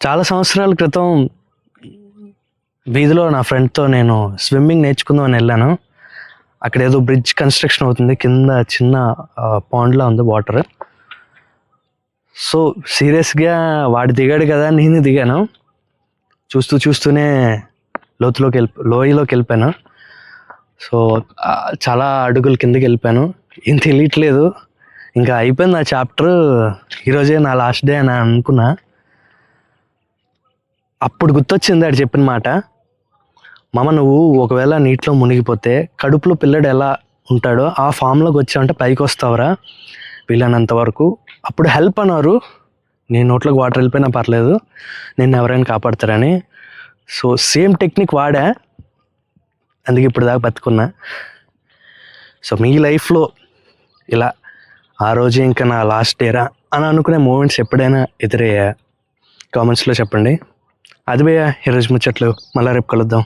చాలా సంవత్సరాల క్రితం వీధిలో నా ఫ్రెండ్తో నేను స్విమ్మింగ్ నేర్చుకుందామని వెళ్ళాను. అక్కడ ఏదో బ్రిడ్జ్ కన్స్ట్రక్షన్ అవుతుంది, కింద చిన్న పాండ్లా ఉంది వాటర్. సో సీరియస్గా వాడు దిగాడు కదా, నేను దిగాను. చూస్తూనే లోయలోకి వెళ్ళిపోయాను. సో చాలా అడుగులు కిందకి వెళ్ళిపోయాను. ఏం తెలియట్లేదు. ఇంకా అయిపోయింది ఆ చాప్టర్, ఈరోజే నా లాస్ట్ డే అని అనుకున్నా. అప్పుడు గుర్తొచ్చింది ఆడు చెప్పిన మాట, మామ నువ్వు ఒకవేళ నీటిలో మునిగిపోతే కడుపులో పిల్లడు ఎలా ఉంటాడో ఆ ఫామ్లోకి వచ్చావంటే పైకి వస్తావురా వీళ్ళనంత వరకు. అప్పుడు హెల్ప్ అన్నారు, నేను నోట్లోకి వాటర్ వెళ్ళిపోయినా పర్లేదు, నేను ఎవరైనా కాపాడతారని. సో సేమ్ టెక్నిక్ వాడా, అందుకే ఇప్పుడు దాకా బతుకున్నా. సో మీ లైఫ్లో ఇలా ఆ రోజు ఇంకా నా లాస్ట్ డేరా అని అనుకునే మూమెంట్స్ ఎప్పుడైనా ఎదురయ్యా? కామెంట్స్లో చెప్పండి. అది భయ్యా ఈరోజు ముచ్చట్లు. మళ్ళీ రేపు కలుద్దాం.